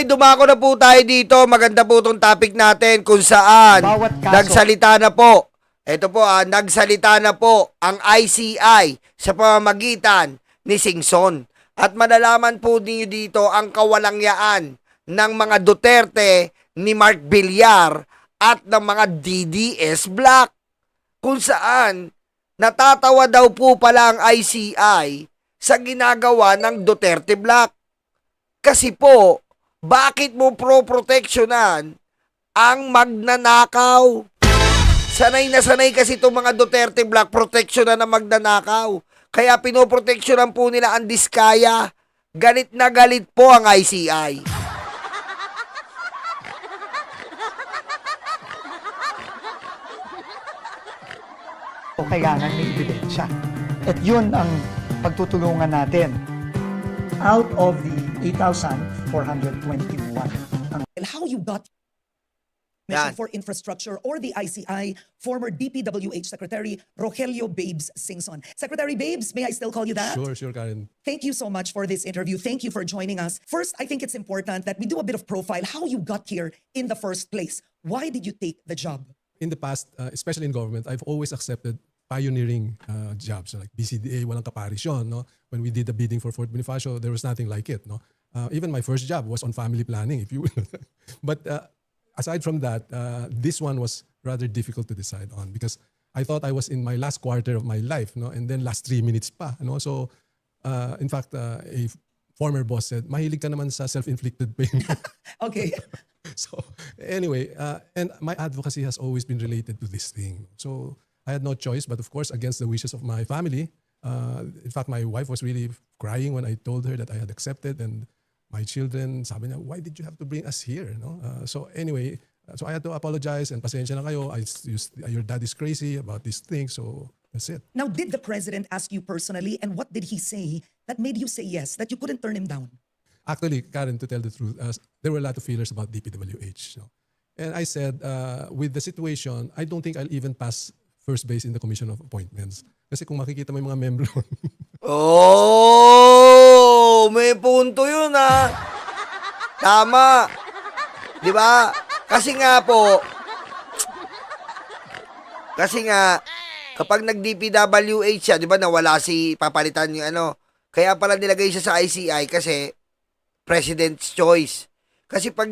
Okay, dumako na po tayo dito. Maganda po itong topic natin kung saan Bawat kaso. nagsalita na po. Ito po, nagsalita na po ang ICI sa pamamagitan ni Singson. At malalaman po niyo dito ang kawalangyaan ng mga Duterte ni Mark Villar at ng mga DDS Black. Kung saan natatawa daw po pala ang ICI sa ginagawa ng Duterte Black. Kasi po, bakit mo pro-protectionan ang magnanakaw? Sanay na sanay kasi itong mga Duterte Black protectionan na magnanakaw. Kaya pinoproteksyonan po nila ang diskaya. Galit na galit po ang ICI. O kailangan may ebidensya. At yun ang pagtutulungan natin. Out of the 8,421. And how you got Yan. for Infrastructure or the ICI, former DPWH Secretary Rogelio Babes Singson. Secretary Babes, may I still call you that? Sure, Karen. Thank you so much for this interview. Thank you for joining us. First, I think it's important that we do a bit of profile, how you got here in the first place. Why did you take the job? In the past, especially in government, I've always accepted pioneering jobs like BCDA, walang kaparisyon. No? When we did the bidding for Fort Bonifacio, there was nothing like it. No? Even my first job was on family planning, if you will. But aside from that, this one was rather difficult to decide on because I thought I was in my last quarter of my life, no? And then last 3 minutes pa. No? So, in fact, a former boss said, mahilig ka naman sa self-inflicted pain. Okay. So anyway, and my advocacy has always been related to this thing. So I had no choice, but of course, against the wishes of my family. In fact, my wife was really crying when I told her that I had accepted, and my children, sabi niya, why did you have to bring us here? No? So anyway, so I had to apologize and pasensya na kayo. Your dad is crazy about this thing, so that's it. Now, did the president ask you personally, and what did he say that made you say yes, that you couldn't turn him down? Actually, Karen, to tell the truth, there were a lot of feelers about DPWH. No? And I said, with the situation, I don't think I'll even pass first base in the Commission of Appointments. Kasi kung makikita mo yung mga membro, Oh, may punto yun Tama. 'Di ba? Kasi nga kapag nag-DPWH siya, 'di ba, nawala si papalitan yung Kaya pala nilagay siya sa ICI kasi President's choice. Kasi pag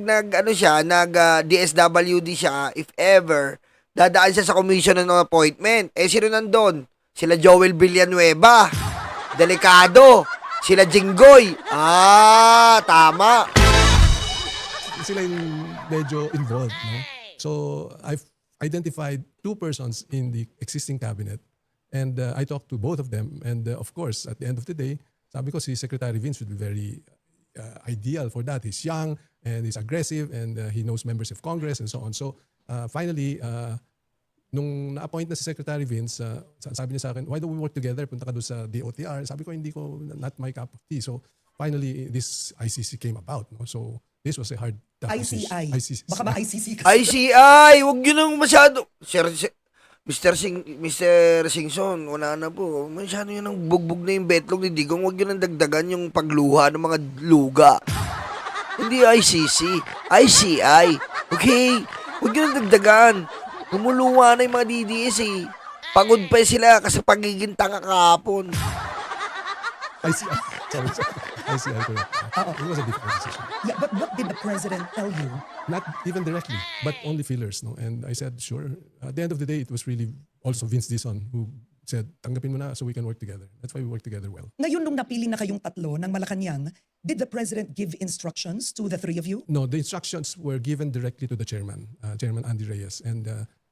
DSWD siya, if ever dadaan siya sa Commission on Appointment, sino nandun? Sila Joel Villanueva. Delikado. Sila Jinggoy. Tama. sila yung medyo involved. No? So I've identified 2 persons in the existing cabinet, and I talked to both of them. And of course, at the end of the day, sabi ko si Secretary Vince would be very ideal for that. He's young and he's aggressive and he knows members of Congress and so on. So finally, nung na-appoint na si Secretary Vince, sabi niya sa akin, why don't we work together? Punta ka doon sa DOTR. Sabi ko, not my cup of tea. So finally, this ICC came about. No? So this was a hard ICI. Baka ba ICC ka? ICI, huwag yun lang masyado. Mr. Singson, wala na po. Masyado yun ang bugbog na yung betlog ni Digong. Huwag yun ang dagdagan yung pagluha ng mga luga. Hindi ICC. ICI. Okay? Huwag yun ang dagdagan. Lumuluwa na yung mga DDS Pagod pa sila kasi pagiging tanga kahapon. ICI. Sorry. ICI. It was a difficult decision. Yeah, but what did the president tell you? Not even directly, but only feelers. No? And I said, sure. At the end of the day, it was really also Vince Dizon who said, tanggapin mo na so we can work together. That's why we work together well. Ngayon nung napili na kayong tatlo ng Malacanang, did the president give instructions to the 3 of you? No, the instructions were given directly to the chairman, Chairman Andy Reyes. And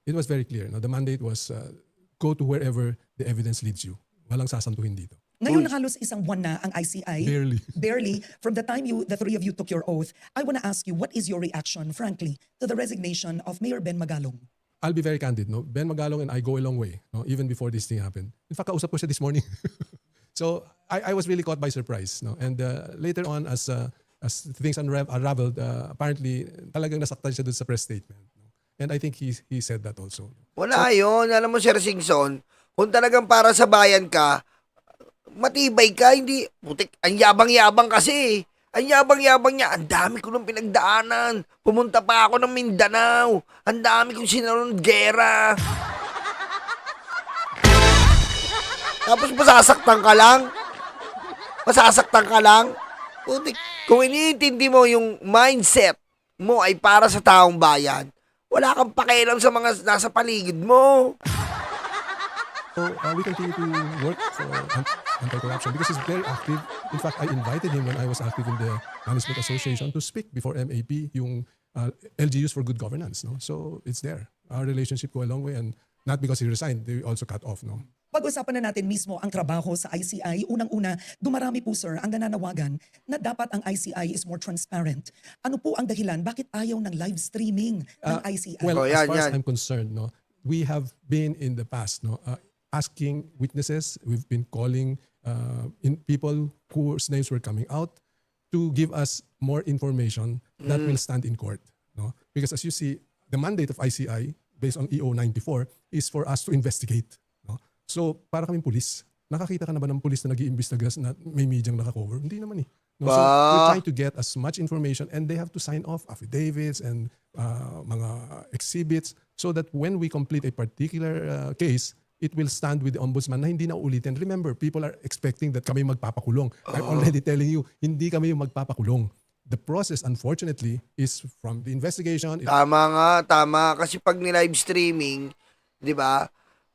it was very clear. No? The mandate was go to wherever the evidence leads you. Walang sasantuhin dito. Ngayon na halos isang buwan na ang ICI. Barely. Barely. From the time the 3 of you took your oath, I want to ask you, what is your reaction, frankly, to the resignation of Mayor Ben Magalong? I'll be very candid. No? Ben Magalong and I go a long way, no? Even before this thing happened. In fact, kausap ko siya this morning. So I was really caught by surprise. No? And later on, as things unraveled, apparently talagang nasaktan siya dun sa press statement. No? And I think he said that also. Wala yun. Alam mo, Sir Singson, kung talagang para sa bayan ka, matibay ka, hindi, putik, ang yabang-yabang kasi. Ang yabang-yabang niya. Ang dami ko nang pinagdaanan. Pumunta pa ako ng Mindanao. Ang dami kong sinarong gera. Tapos masasaktan ka lang? Masasaktan ka lang? Putik, kung iniintindi mo yung mindset mo ay para sa taong bayan, wala kang pakialam sa mga nasa paligid mo. So we continue to work for anti-corruption because he's very active. In fact, I invited him when I was active in the Management Association to speak before MAP, yung LGUs for Good Governance. No? So it's there. Our relationship go a long way, and not because he resigned, they also cut off. No? Pag-usapan na natin mismo ang trabaho sa ICI. Unang-una, dumarami po sir ang nananawagan na dapat ang ICI is more transparent. Ano po ang dahilan? Bakit ayaw ng live streaming ng ICI? Well, Oh, as yan, far as yan. I'm concerned, no, we have been in the past, no, asking witnesses. We've been calling in people whose names were coming out to give us more information that will stand in court. No, because as you see, the mandate of ICI based on EO 94 is for us to investigate. No, so para kaming pulis. Nakakita ka na ba ng pulis na nag-iimbestiga na may medyang nakakover? Hindi naman eh. No, so we're trying to get as much information, and they have to sign off affidavits and mga exhibits so that when we complete a particular case, it will stand with the ombudsman na hindi na ulitin. Remember, people are expecting that kami magpapakulong. I'm already telling you, hindi kami yung magpapakulong. The process, unfortunately, is from the investigation. Tama nga, tama. Kasi pag ni-live streaming, di ba?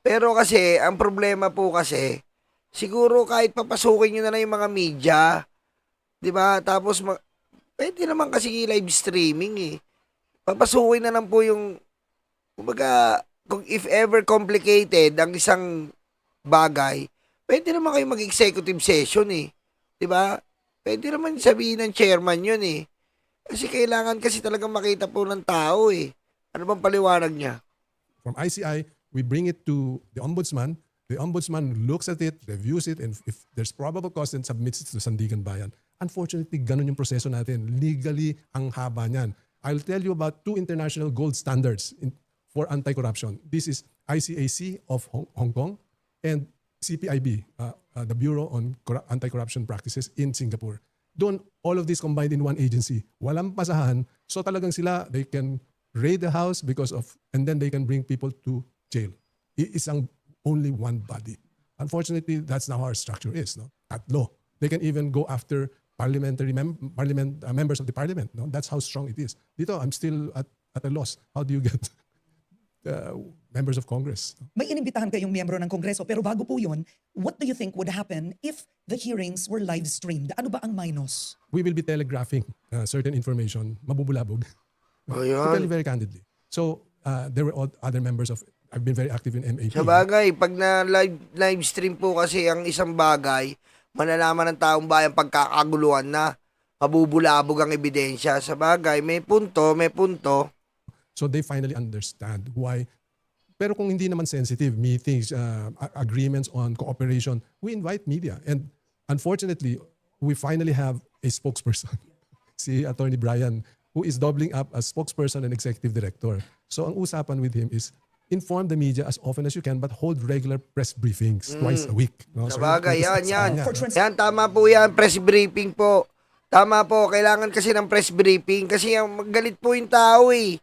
Pero kasi, ang problema po kasi, siguro kahit papasukin nyo na lang yung mga media, di ba? Tapos, pwede naman kasi live streaming eh. Papasukin na lang po yung, kumbaga, kung if ever complicated ang isang bagay, pwede naman kayo mag-executive session eh. Di ba? Pwede naman sabihin ng chairman yun eh. Kasi kailangan kasi talagang makita po ng tao eh. Ano bang paliwanag niya? From ICI, we bring it to the ombudsman. The ombudsman looks at it, reviews it, and if there's probable cause, then submits it to Sandigan Bayan. Unfortunately, ganun yung proseso natin. Legally, ang haba niyan. I'll tell you about two international gold standards for anti-corruption. This is ICAC of Hong Kong and CPIB, the Bureau on Anti-Corruption Practices in Singapore. Doon, all of this combined in one agency. Walang pasahan. So talagang sila, they can raid the house and then they can bring people to jail. Isang only one body. Unfortunately, that's not how our structure is. No? Tatlo. They can even go after members of the parliament. No? That's how strong it is. Dito, I'm still at a loss. How do you get members of Congress? May inimbitahan kayong miyembro ng Kongreso, pero bago po yun, what do you think would happen if the hearings were live streamed? Ano ba ang minus? We will be telegraphing certain information, mabubulabog. To tell you very candidly. So, there were other members of, I've been very active in MAP. Sa bagay, pag na live stream po kasi ang isang bagay, malalaman ng taong bayan pagkakaguluhan na mabubulabog ang ebidensya. Sa bagay, may punto. So they finally understand why. Pero kung hindi naman sensitive, meetings, agreements on cooperation, we invite media. And unfortunately, we finally have a spokesperson, si Attorney Brian, who is doubling up as spokesperson and executive director. So ang usapan with him is inform the media as often as you can but hold regular press briefings twice a week. No? Sa So bagay, that is yan. niya, no? Yan, tama po yan. Press briefing po. Tama po, kailangan kasi ng press briefing kasi magalit po yung tao eh.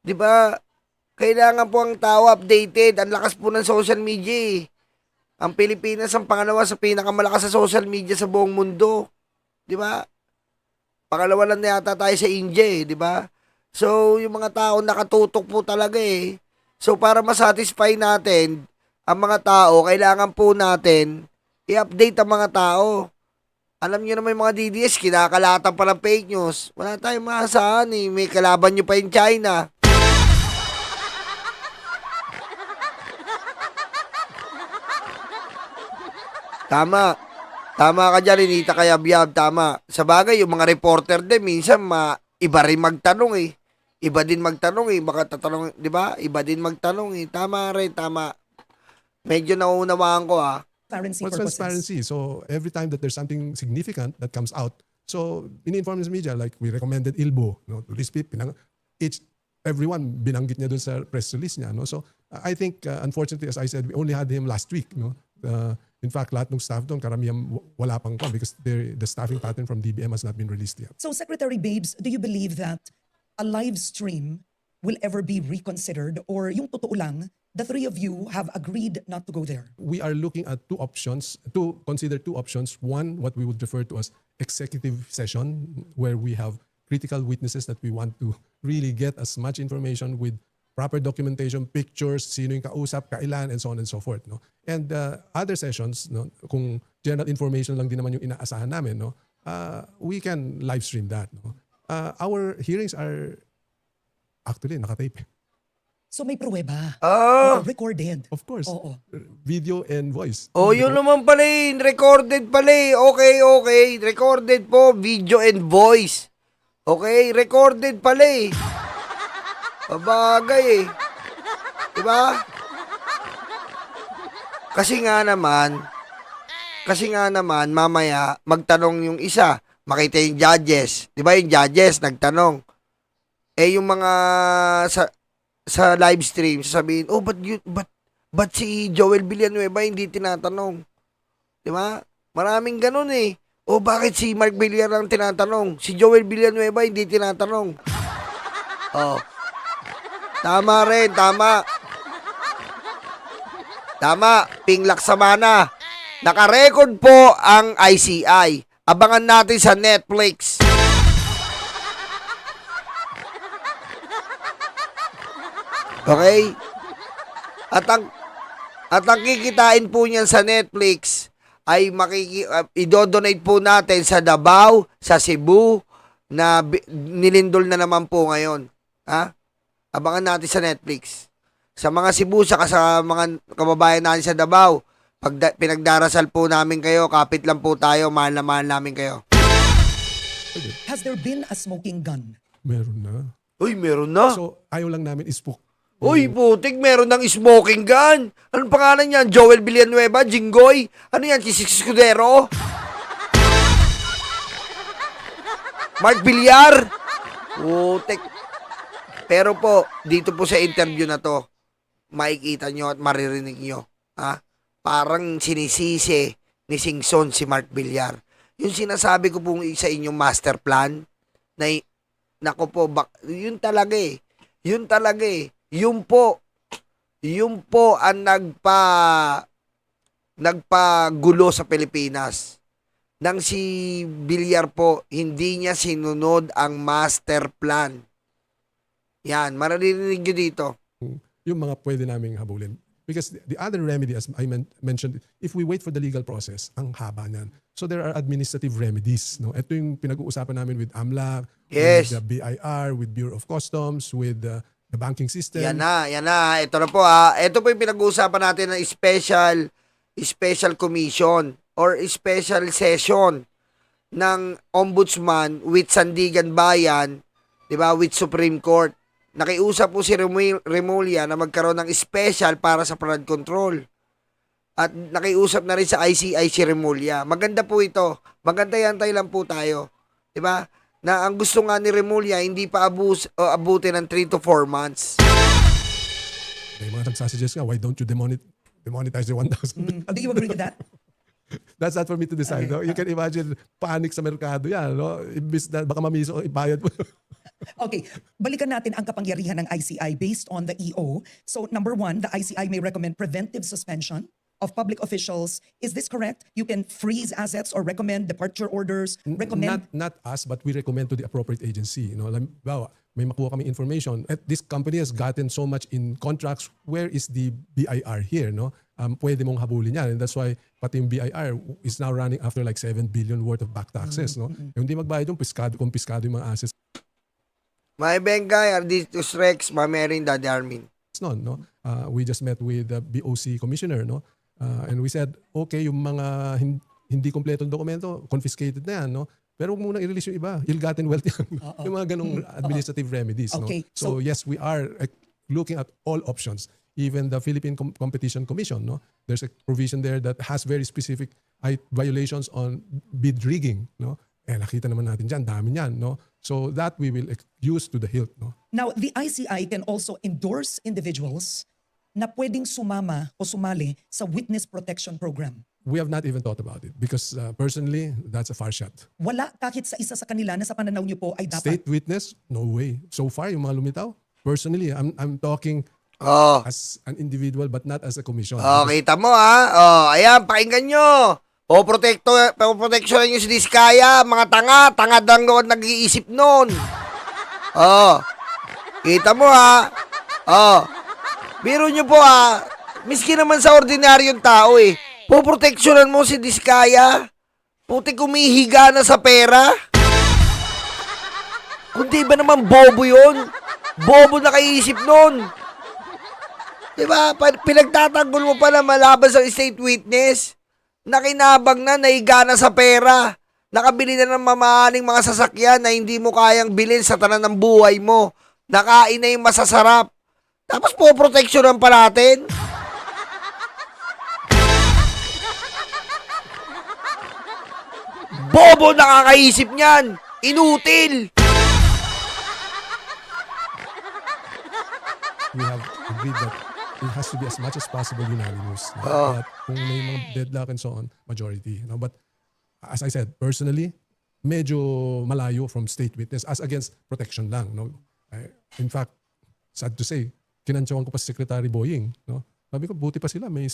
Di ba? Kailangan po ang tao updated. Ang lakas po ng social media eh. Ang Pilipinas ang pangalawa sa pinakamalakas sa social media sa buong mundo. Di ba? Pangalawa lang na yata tayo sa India eh, di ba? So, yung mga tao nakatutok po talaga eh. So, para masatisfy natin ang mga tao, kailangan po natin i-update ang mga tao. Alam nyo naman yung mga DDS, kinakalatan pa ng fake news. Wala tayong maasahan eh. May kalaban nyo pa yung China. Tama. Tama ka dyan, Rinita Kayabyab. Tama. Sa bagay, yung mga reporter din, minsan iba rin magtanong eh. Iba din magtanong eh. Baka tatanong, di ba? Iba din magtanong eh. Tama rin, tama. Medyo nauunawaan ko ah. Transparency Well, purposes. transparency. So every time that there's something significant that comes out, so in-inform the media, like we recommended ILBO, no, to these people, everyone binanggit niya dun sa press release niya. No? So I think, unfortunately, as I said, we only had him last week. No? In fact, lahat ng staff doon, karamihan wala pang kwan because the staffing pattern from DBM has not been released yet. So Secretary Babes, do you believe that a live stream will ever be reconsidered, or yung totoo lang, the three of you have agreed not to go there? We are looking at consider two options. One, what we would refer to as executive session, where we have critical witnesses that we want to really get as much information with proper documentation, pictures, sino yung kausap, kailan, and so on and so forth. No? And other sessions, no, kung general information lang din naman yung inaasahan namin, no, we can live stream that. No? Our hearings are actually nakatape. So may pruweba. Recorded. Of course. Oo. Video and voice. Yun naman pala recorded pala Okay. Recorded po, video and voice. Okay, recorded pala Babagay Diba? Kasi nga naman, mamaya, magtanong yung isa. Makita yung judges. Diba yung judges, nagtanong. Yung mga sa live stream, sasabihin, ba't si Joel Villanueva hindi tinatanong? Diba? Maraming ganun bakit si Mark Villar ang tinatanong? Si Joel Villanueva hindi tinatanong. Tama rin, tama. Pinglak Samana. Naka-record po ang ICI. Abangan natin sa Netflix. Okay? At ang kikitain po niyan sa Netflix ay idodonate po natin sa Davao, sa Cebu, na nilindol na naman po ngayon. Ha? Abangan natin sa Netflix. Sa mga Cebu, saka sa mga kababayan natin sa Davao, pinagdarasal po namin kayo, kapit lang po tayo, mahal na mahal namin kayo. Has there been a smoking gun? Meron na. Uy, meron na. So, ayaw lang namin ispook. Uy, putik, meron ng smoking gun. Anong pangalan niyan? Joel Villanueva? Jinggoy? Ano yan? Chisik Escudero? Mark Villar? Putik. Pero po, dito po sa interview na to, makikita nyo at maririnig nyo. Ha? Parang sinisisi ni Singson si Mark Villar. Yung sinasabi ko pong sa inyong master plan, na, nako po, yun talaga Yun talaga Yun po ang nagpagulo sa Pilipinas. Nang si Villar po, hindi niya sinunod ang master plan. Yan, maririnig nyo dito. Yung mga pwede naming habulin. Because the other remedy, as I mentioned, if we wait for the legal process, ang haba niyan. So there are administrative remedies. No? Ito yung pinag-uusapan namin with AMLAC, Yes. with the BIR, with Bureau of Customs, with the banking system. Yan na. Ito na po Ito po yung pinag-uusapan natin ng special commission or special session ng Ombudsman with Sandigan Bayan, 'di ba, with Supreme Court. Nakiusap po si Remulla na magkaroon ng special para sa flood control. At nakiusap na rin sa ICI si Remulla. Maganda po ito. Magantay-antay lang po tayo. 'Di ba? Na ang gusto nga ni Remulla, hindi pa abutin ng 3 to 4 months. May mga nagsasuggest nga, why don't you demonetize the 1,000? Do you agree with that? That's not for me to decide. No? You can imagine panic sa merkado yan. No? Imbis na baka mamiso, ibayad mo. Okay, balikan natin ang kapangyarihan ng ICI based on the EO. So number one, the ICI may recommend preventive suspension of public officials. Is this correct? You can freeze assets or recommend departure orders, recommend... Not us, but we recommend to the appropriate agency. You know, bawa, may makuha kami information. At this company has gotten so much in contracts. Where is the BIR here? No? Pwede mong habulin yan. And that's why pati yung BIR is now running after like 7 billion worth of back taxes. No? Yung hindi magbayad yung kumpiskado yung mga assets. May Bengay, Ardistus Rex, Mamerin, Daddy Armin. No? We just met with the BOC commissioner. No? And we said, okay, yung mga hindi kompletong dokumento, confiscated na yan. No? Pero huwag muna i-release yung iba. Ill-gotten wealth yan. Yung mga ganong administrative remedies. Okay, No? So yes, we are looking at all options. Even the Philippine Competition Commission, no? There's a provision there that has very specific violations on bid rigging. No? Nakita naman natin dyan, dami niyan. No? So that we will use to the hilt. No? Now, the ICI can also endorse individuals na pwedeng sumama o sumali sa Witness Protection Program. We have not even thought about it because personally, that's a far shot. Wala kahit sa isa sa kanila na sa pananaw niyo po ay dapat. State witness? No way. So far, yung mga lumitaw, personally, I'm talking Oh. as an individual but not as a commission. Oh, kita mo ha. Oh, ayan, pakinggan nyo. Proteksyonan nyo si Diskaya. Mga tanga lang naman nag-iisip nun. Oh. Kita mo ha. Oh. Biro nyo po ha. Miski naman sa ordinaryong tao eh. Poproteksyonan mo si Diskaya. Puti kumihiga na sa pera. Kundi ba naman bobo yun? Bobo na kaisip nun. Diba? Pinagtatanggol mo pa na malaban sa state witness. Nakinabang na, nahiga na sa pera. Nakabili na ng mamahaling mga sasakyan na hindi mo kayang bilhin sa tanan ng buhay mo. Nakain na yung masasarap. Tapos poproteksyonan pa natin. Bobo nakakaisip niyan. Inutil. We have agreed that it has to be as much as possible unanimous. Oh. At kung may mga deadlock and so on, majority. But as I said, personally, medyo malayo from state witness as against protection lang. In fact, sad to say, kinantsawan ko pa si Secretary Boying. Sabi ko, buti pa sila, may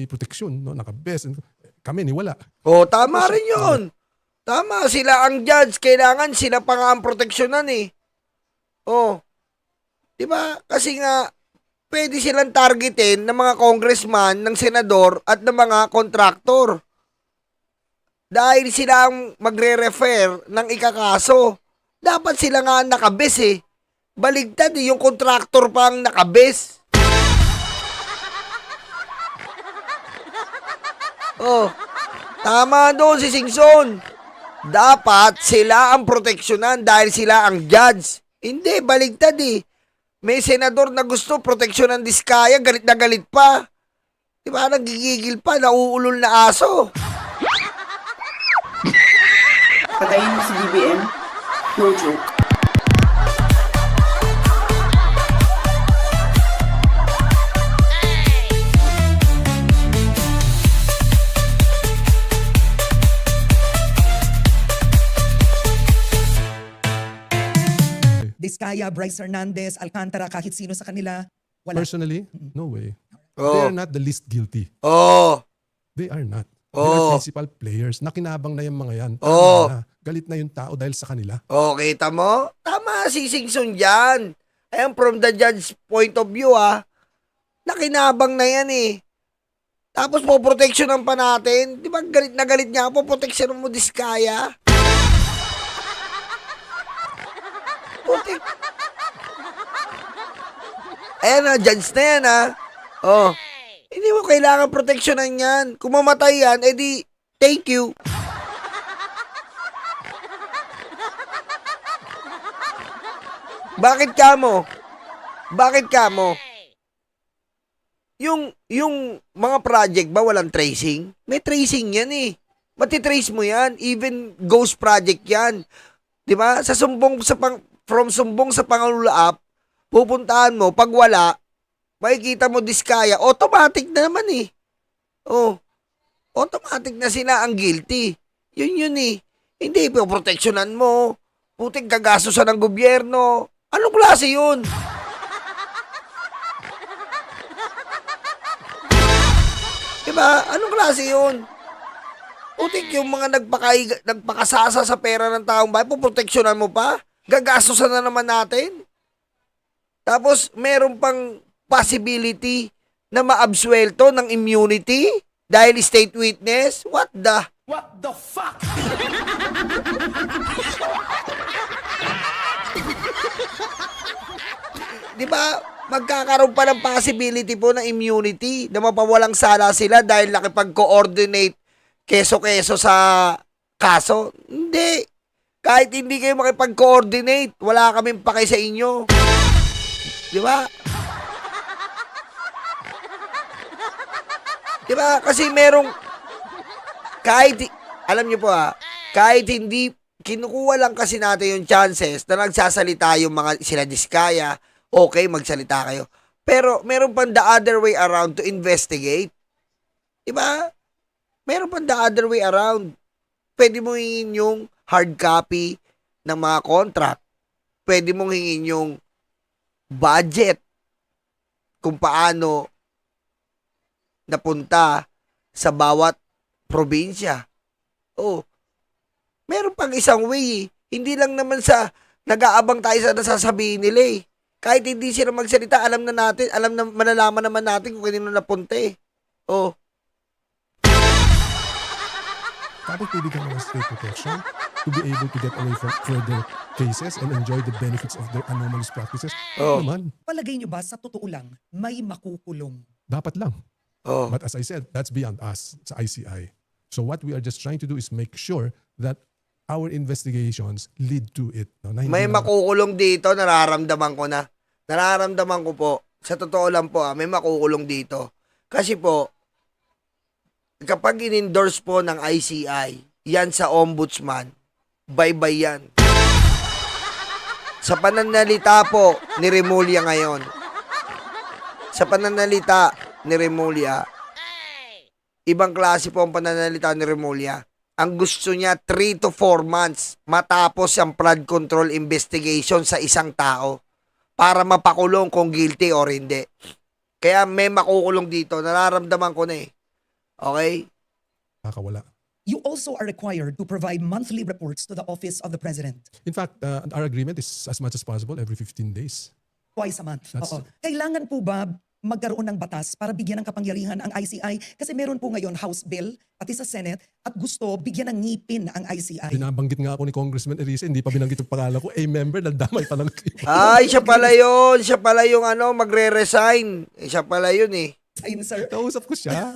protection, naka-best. Kami, niwala. Oh, tama rin yun. Tama, sila ang judge. Kailangan sila pa nga ang proteksyonan eh. Oh. Diba? Kasi nga, pwede silang targetin ng mga congressman, ng senador, at ng mga kontraktor. Dahil sila ang magre-refer ng ikakaso. Dapat sila nga ang nakabes eh. Baligtad eh, yung kontraktor pa ang nakabes. Oh, tama doon si Singson. Dapat sila ang proteksyonan dahil sila ang judge. Hindi, baligtad eh. May senador na gusto proteksyonan Diskaya, galit na galit pa. Diba, nagigigil pa, nauulol na aso. Patayin mo si BBM. No joke. Diskaya, Bryce Hernandez, Alcantara, kahit sino sa kanila, wala. Personally, no way. They Oh. are not the least guilty. Oh, They are not. They Oh. are principal players. Nakinabang na yung mga yan. Tama Oh. na. Galit na yung tao dahil sa kanila. oh, kita mo? Tama si Singson dyan. Ayan, from the judge's point of view nakinabang na yan eh. Tapos poproteksyonan pa natin. Di ba galit na galit niya po, proteksyonan mo Diskaya. Putik. Ayan judge na yan Oh. Hindi mo kailangan proteksyonan yan. Kung mamatay yan, edi thank you. Bakit ka mo? Bakit ka mo? Yung mga project ba walang tracing? May tracing yan eh. Matitrace mo yan. Even ghost project yan. Di ba? From Sumbong sa Pangalula Up, pupuntahan mo, pag wala, makikita mo Diskaya, automatic na naman eh. Oh, automatic na sila ang guilty. Yun eh. Hindi, proteksyonan mo. Puting kagastusan ng gobyerno. Anong klase yun? Diba? Anong klase yun? Putik yung mga nagpakasasa sa pera ng taong bayan, puproteksyonan mo pa? Gagastusan na naman natin? Tapos, meron pang possibility na maabsuelto ng immunity dahil state witness? What the? Di ba, magkakaroon pa ng possibility po ng immunity na mapawalang sala sila dahil nakipag-coordinate keso-keso sa kaso? Hindi. Kahit hindi kayo makipag-coordinate, wala kaming pake sa inyo. Di ba? Di ba? Kasi merong, alam niyo po kahit hindi, kinukuha lang kasi natin yung chances na nagsasalita yung mga sila Diskaya, okay, magsalita kayo. Pero meron pang the other way around to investigate. Diba? Meron pang the other way around. Pwede mo hingin yung hard copy ng mga contract. Pwede mong hingin yung budget kung paano napunta sa bawat probinsya. Oh, meron pang isang way eh. Hindi lang naman sa nag-aabang tayo sa nasasabihin nila eh. Kahit hindi sila magsalita, alam na natin, malalaman naman natin kung kanino napunta eh. Oh, Dapat bibigyan ng state protection to be able to get away from further cases and enjoy the benefits of their anomalous practices. Oh. Naman, Palagay nyo ba sa totoo lang, may makukulong? dapat lang. oh. But as I said, that's beyond us sa ICI. So what we are just trying to do is make sure that our investigations lead to it. No? Na hindi May lang- makukulong dito, nararamdaman ko na. Nararamdaman ko po, sa totoo lang po, may makukulong dito. Kasi po, kapag in-endorse po ng ICI, yan sa ombudsman, bye-bye yan. Sa pananalita po ni Remulla ngayon, sa pananalita ni Remulla, ibang klase po ang pananalita ni Remulla. Ang gusto niya, 3 to 4 months matapos ang flood control investigation sa isang tao para mapakulong kung guilty or hindi. Kaya may makukulong dito. Nararamdaman ko na eh. Okay? Nakakawala. You also are required to provide monthly reports to the Office of the President. In fact, our agreement is as much as possible every 15 days. Twice a month. That's- Oo. Kailangan po ba magkaroon ng batas para bigyan ng kapangyarihan ang ICI? Kasi meron po ngayon House Bill, pati sa Senate, at gusto bigyan ng ngipin ang ICI. Binabanggit nga ako ni Congressman Erice, hindi pa binanggit yung pangalan ko. Member, nagdamay pa lang. Ay, siya pala yun. Siya pala yung magre-resign. Siya pala yun eh. Ayun, sir. Kausap ko siya.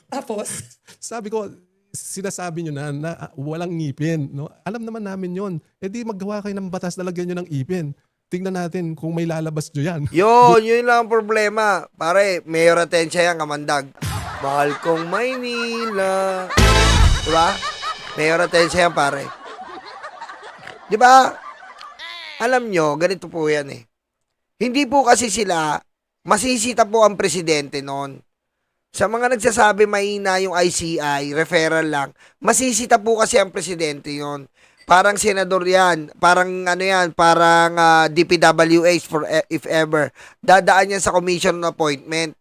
Tapos, Sabi ko, sinasabi nyo na walang ngipin. No? Alam naman namin yon. E di maggawa kayo ng batas na lagyan nyo ng ipin. Tingnan natin kung may lalabas nyo yan. Yun lang ang problema. Pare, mayor atensya yan, kamandag. Mahal kong Maynila. Diba? Mayor atensya yan, pare. Diba? Alam nyo, ganito po yan eh. Hindi po kasi sila, masisita po ang presidente noon. Sa mga nagsasabi mahina yung ICI, referral lang, masisita po kasi ang presidente yon. Parang senador yan, parang parang DPWH if ever. Dadaan yan sa commission on appointment.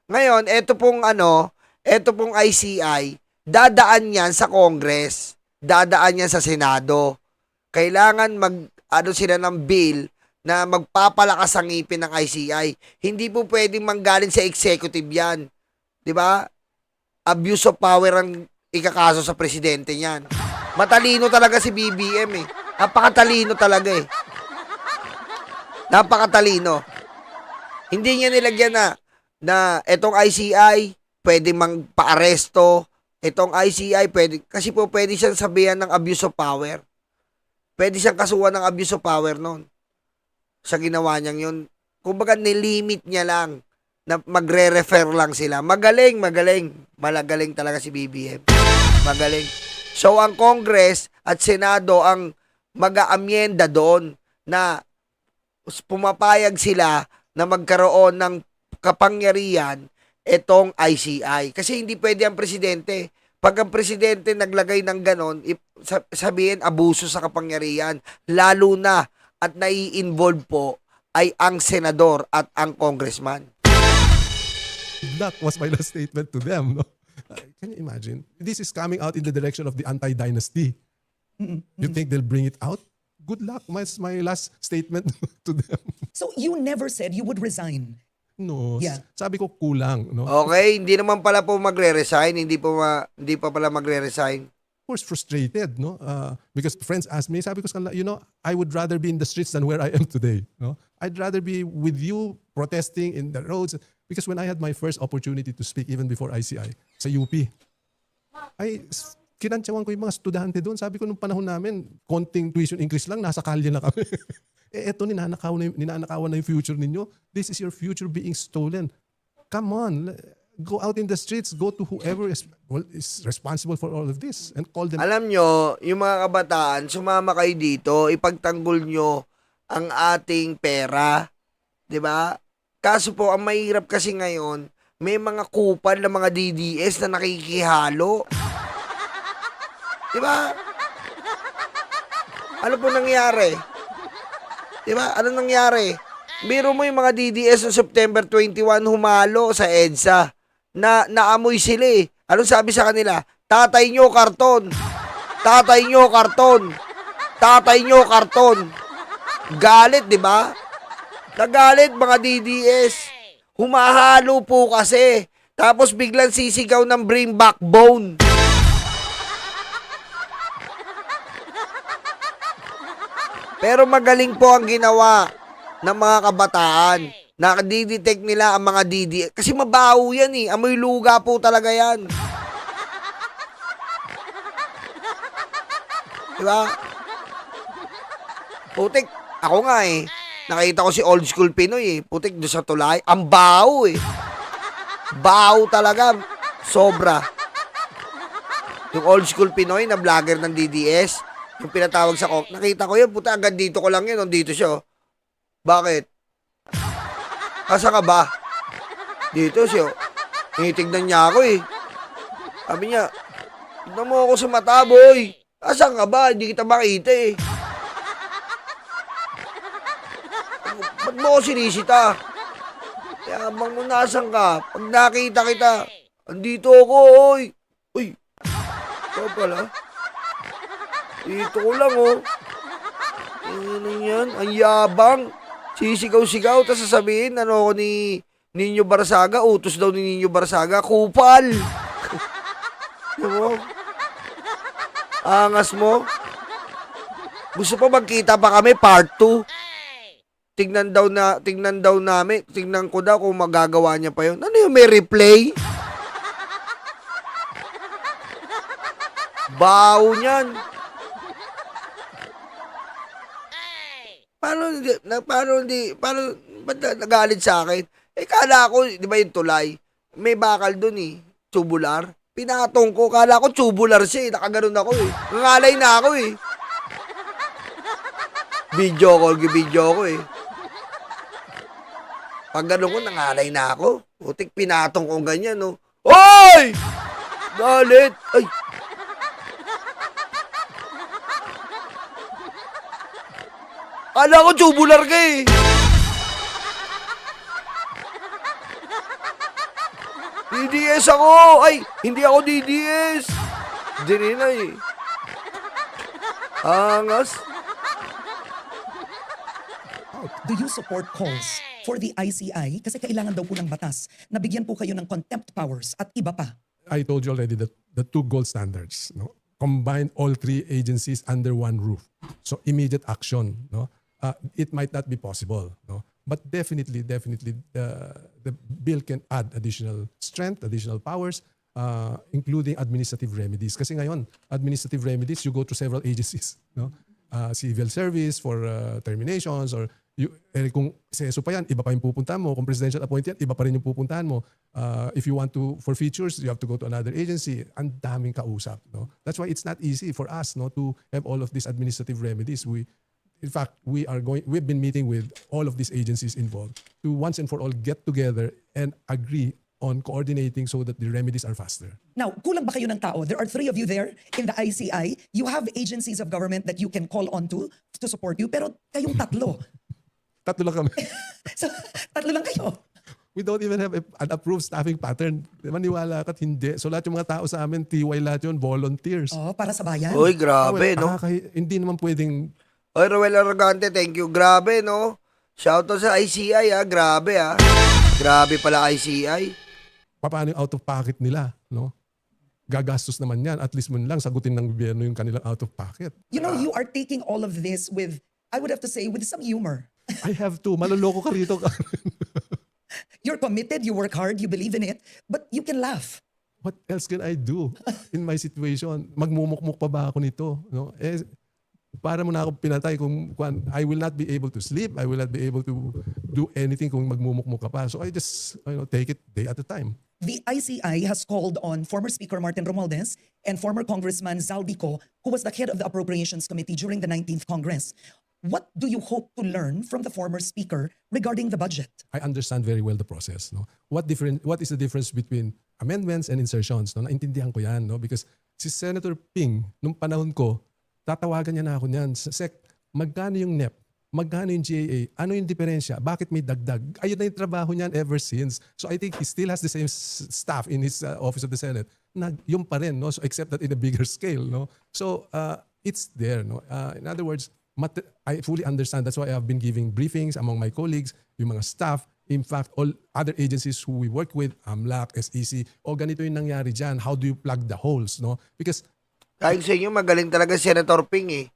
Ngayon, eto pong ICI, dadaan yan sa Congress, dadaan yan sa Senado. Kailangan sila ng bill na magpapalakas ang ngipin ng ICI. Hindi po pwedeng manggaling sa executive yan. 'Di ba? Abuse of power ang ikakaso sa presidente niyan. Matalino talaga si BBM eh. Napakatalino talaga eh. Napakatalino. Hindi niya nilagyan na etong ICI pwede magpa-aresto, etong ICI pwede kasi po pwede siyang sabihan ng abuse of power. Pwede siyang kasuhan ng abuse of power noon. Sa ginawa niyang yun. Kumbaga nilimit niya lang na magre-refer lang sila. Magaling. Malagaling talaga si BBM. Magaling. So, ang Congress at Senado ang mag-aamyenda doon na pumapayag sila na magkaroon ng kapangyarihan itong ICI. Kasi hindi pwede ang presidente. Pag ang presidente naglagay ng ganon, sabihin abuso sa kapangyarihan. Lalo na at nai-involve po ay ang senador at ang congressman. That was my last statement to them. No? Can you imagine? This is coming out in the direction of the anti-dynasty. You think they'll bring it out? Good luck. My last statement to them. so you never said you would resign. No. Yeah. Sabi ko kulang. No? Okay, hindi naman pala po magre-resign, hindi pa pala magre-resign. Of course, frustrated. No? Because friends asked me, sabi ko sa kanila, I would rather be in the streets than where I am today. No? I'd rather be with you protesting in the roads. Because when I had my first opportunity to speak even before ICI sa UP, kinantsawan ko yung mga estudyante doon. Sabi ko nung panahon namin, konting tuition increase lang, nasa kalye na kami. Eto, ninanakawan na yung future ninyo. This is your future being stolen. Come on, go out in the streets, go to whoever is responsible for all of this and call them. Alam nyo, yung mga kabataan, sumama kayo dito, ipagtanggol nyo ang ating pera. 'Di ba? Kaso po, ang mahirap kasi ngayon, may mga kupal na mga DDS na nakikihalo. Diba? Ano po nangyari? Diba? Ano nangyari? Biro mo yung mga DDS noong September 21 humalo sa EDSA na naamoy sila eh. Anong sabi sa kanila? Tatay nyo karton. Tatay nyo karton. Tatay nyo karton. Galit, di ba? Nagalit mga DDS. Humahalo po kasi. Tapos biglang sisigaw ng bring back bone. Pero magaling po ang ginawa ng mga kabataan. Nakadidetect nila ang mga DDS. Kasi mabaho yan eh. Amoy luga po talaga yan. Diba? Putik, ako nga eh. Nakita ko si old school Pinoy eh. Putik, doon sa tulay. Ang baho eh. Baho talaga. Sobra. Yung old school Pinoy na vlogger ng DDS, yung pinatawag sa nakita ko yun, puta, agad dito ko lang yun, nandito siya. Bakit? Asa ka ba? Dito siya. Tinitignan niya ako eh. Sabi niya, tignan mo ako sa mata, boy. Asan ka ba? Hindi kita makita eh. Ba't mo ako sinisita? Kaya abang mo nasan ka? Pag nakita kita, andito ako, oy. Uy, ikaw pala. Dito ko lang, oh. Ano yan? Ang yabang. Sisigaw-sigaw, tapos sasabihin, ano ako ni Nino Barsaga, utos daw ni Nino Barsaga, kupal. Ano mo? Angas mo? Gusto pa magkita pa kami, part 2. Tingnan daw namin, tingnan ko daw kung magagawa niya pa yun. Ano yung may replay? Baho niyan. Paano ba't nagalit sa akin? Eh, kala ko, di ba yung tulay? May bakal dun eh, tubular. Pinatong ko, kala ko tubular siya eh, nakaganon ako eh. Nangalay na ako eh. Video ko eh. Pag ganun ko, nangalay na ako. Putik, pinatong ko ganyan, no. Hoy! Galit! Ay! Kala ko tubular ka eh. DDS ako! Ay! Hindi ako DDS! Hindi na eh. Angas. Do you support calls for the ICI? Kasi kailangan daw po ng batas na bigyan po kayo ng contempt powers at iba pa. I told you already that the two gold standards, no, combine all three agencies under one roof. So immediate action, no, it might not be possible, no, but definitely, the bill can add additional strength, additional powers, including administrative remedies. Kasi ngayon, administrative remedies, you go to several agencies, no, civil service for terminations or kung seso pa yan, iba pa yung pupuntahan mo. Kung presidential appointee yan, iba pa rin yung pupuntahan mo. If you want to, for features, you have to go to another agency. Ang daming kausap. No? That's why it's not easy for us, no, to have all of these administrative remedies. In fact, we've been meeting with all of these agencies involved to once and for all get together and agree on coordinating so that the remedies are faster. Now, kulang ba kayo ng tao? There are 3 of you there in the ICI. You have agencies of government that you can call on to support you, pero kayong tatlo. Tatlo lang kami. So, tatlo lang kayo. We don't even have an approved staffing pattern. Maniwala ka't hindi. So lahat yung mga tao sa amin, TY lahat yun, volunteers. Oh, para sa bayan. Uy, grabe, no? Hindi naman pwedeng. Oy, Roel Arrogante, thank you. Grabe, no? Shoutout sa ICI, ha? Grabe, ha? Grabe pala ICI. Paano yung out of pocket nila, no? Gagastos naman yan. At least man lang sagutin ng gobyerno yung kanilang out of pocket. You know, you are taking all of this with, I would have to say, with some humor. I have to. Maloloko ka rito. You're committed, you work hard, you believe in it, but you can laugh. What else can I do in my situation? Magmumukmuk pa ba ako nito? No? Para mo na ako pinatay kung I will not be able to sleep. I will not be able to do anything kung magmumukmuk ka pa. So I just take it day at a time. The ICI has called on former Speaker Martin Romualdez and former Congressman Zaldico, who was the head of the Appropriations Committee during the 19th Congress. What do you hope to learn from the former speaker regarding the budget? I understand very well the process. No? What is the difference between amendments and insertions? No? Naintindihan ko yan. No? Because si Senator Ping, nung panahon ko, tatawagan niya na ako niyan. Sek, magkano yung NEP? Magkano yung GAA? Ano yung diferensya? Bakit may dagdag? Ayun na yung trabaho niyan ever since. So I think he still has the same staff in his office of the Senate na yung pa rin. No? So except that in a bigger scale. No? So it's there. No? In other words, I fully understand. That's why I've been giving briefings among my colleagues, yung mga staff. In fact, all other agencies who we work with, AMLAC, SEC, ganito yung nangyari dyan. How do you plug the holes? No? Because Kahit sa inyo, magaling talaga si Senator Ping eh.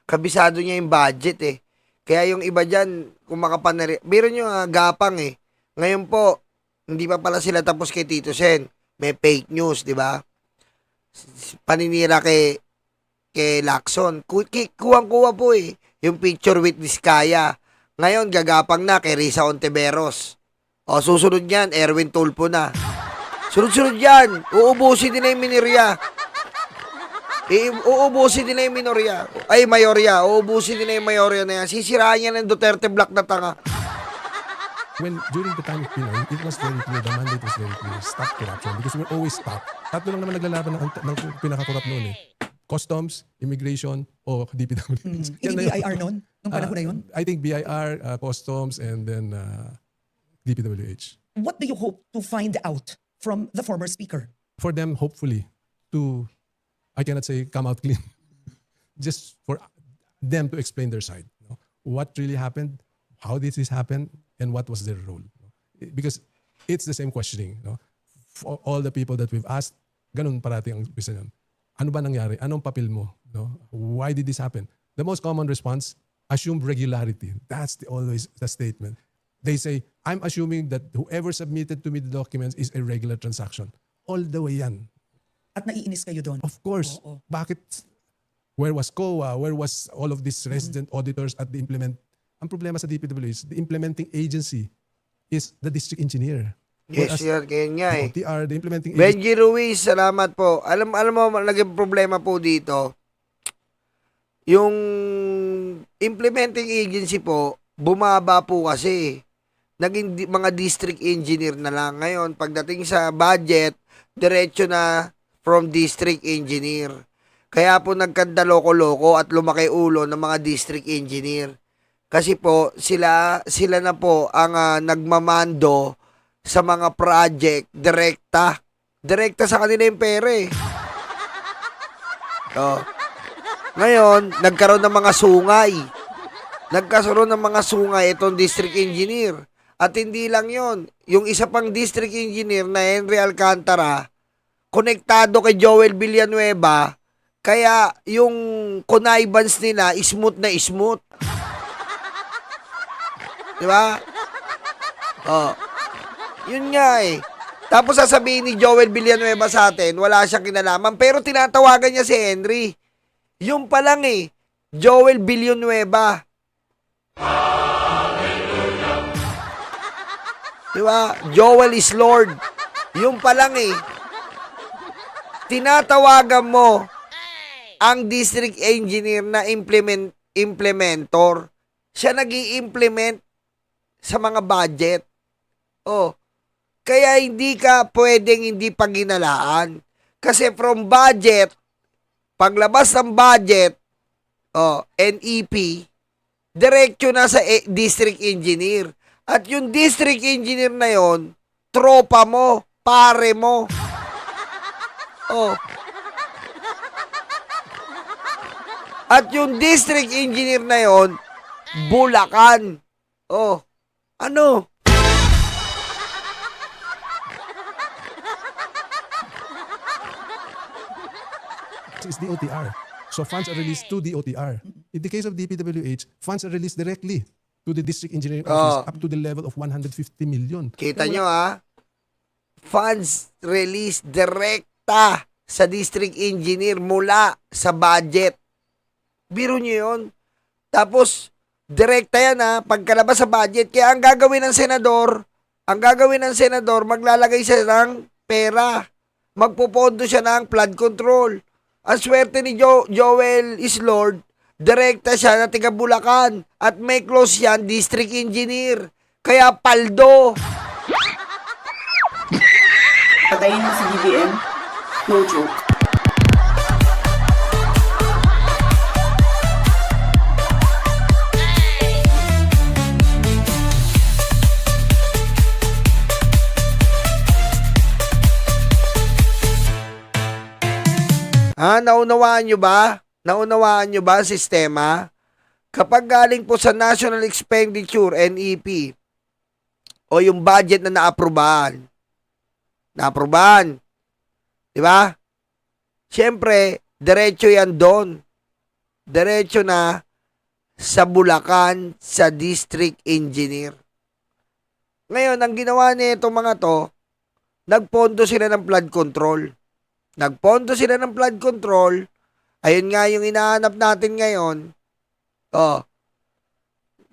Kabisado niya yung budget eh. Kaya yung iba dyan, kung makapanari, biro nyo gapang eh. Ngayon po, hindi pa pala sila tapos kay Tito Sen. May fake news, di ba? Paninira kay Lacson. Kuwang-kuwa po eh. Yung picture with Vizcaya. Ngayon, gagapang na kay Risa Ontiveros. O, susunod yan, Erwin Tulfo na. Sunod-sunod yan. Uubusin din na yung minorya. Uubusin din na yung minorya. Ay, mayorya. Uubusin din na yung mayorya na yan. Sisirahan yan ng Duterte Black na tanga. during the time of Pinoy, it was very clear, the mandate was very clear, stop corruption. Because we're always stop. Tatlo lang naman naglalaban ng pinakakorap noon eh. Customs, immigration, o DPWH. Yan na yun. BIR noon? Nung panahon na yun? I think BIR, Customs, and then DPWH. What do you hope to find out from the former speaker? For them, hopefully, to, I cannot say come out clean, just for them to explain their side. No? What really happened, how did this happen, and what was their role. No? Because it's the same questioning. No? For all the people that we've asked, ganun parating ang bisa niyan. Ano ba nangyari? Anong papel mo? No? Why did this happen? The most common response, assume regularity. That's always the statement. They say, I'm assuming that whoever submitted to me the documents is a regular transaction. All the way yan. At naiinis kayo doon? Of course. Oo. Bakit? Where was COA? Where was all of these resident auditors at the implement? Ang problema sa DPWH, the implementing agency is the district engineer. Yes, yun. Kaya nga eh. The OTR, the implementing agency. Benji Ruiz, salamat po. Alam mo, naging problema po dito. Yung implementing agency po, bumaba po kasi. Naging mga district engineer na lang. Ngayon, pagdating sa budget, diretso na from district engineer. Kaya po nagkanda loko-loko at lumaki ulo ng mga district engineer. Kasi po, sila na po ang nagmamando sa mga project, direkta. Direkta sa kanila yung pera eh. So, ngayon, nagkaroon ng mga sungay. Nagkaroon ng mga sungay itong district engineer. At hindi lang yon, yung isa pang district engineer na Henry Alcantara, konektado kay Joel Villanueva, kaya yung connivance nila, smooth na smooth. Diba? Oh. Yun nga eh. Tapos sasabihin ni Joel Villanueva sa atin, wala siyang kinalaman, pero tinatawagan niya si Henry. Yung pa lang eh, Joel Villanueva. Diba? Joel is Lord. Yung pa lang eh. Tinatawagan mo ang district engineer na implementor. Siya nag-i-implement sa mga budget. Oh. Kaya hindi ka pwedeng hindi paginalaan. Kasi from budget, paglabas ng budget, NEP, diretso na sa district engineer. At yung district engineer na yon, tropa mo, pare mo. Oh. At yung district engineer na yon, Bulacan. Oh. Ano? Is the OTR. So funds are released to the OTR. In the case of DPWH, funds are released directly to the district engineering office up to the level of 150 million. Kita nyo funds released direkta sa district engineer mula sa budget. Biro nyo yun. Tapos, direkta yan pagkalabas sa budget. Kaya ang gagawin ng senador, maglalagay siya ng pera. Magpupondo siya ng flood control. Ang swerte ni Joel is Lord, direkta siya na tiga Bulacan at may close yan, district engineer. Kaya paldo. Patayin mo si BBM. No joke. Naunawaan nyo ba? Naunawaan nyo ba ang sistema? Kapag galing po sa National Expenditure, NEP, o yung budget na naaprubahan, di ba? Siyempre, diretso yan doon. Diretso na sa Bulacan, sa district engineer. Ngayon, ang ginawa nito mga to, nagpondo sila ng flood control. Nagpondo sila ng flood control. Ayun nga yung inahanap natin ngayon.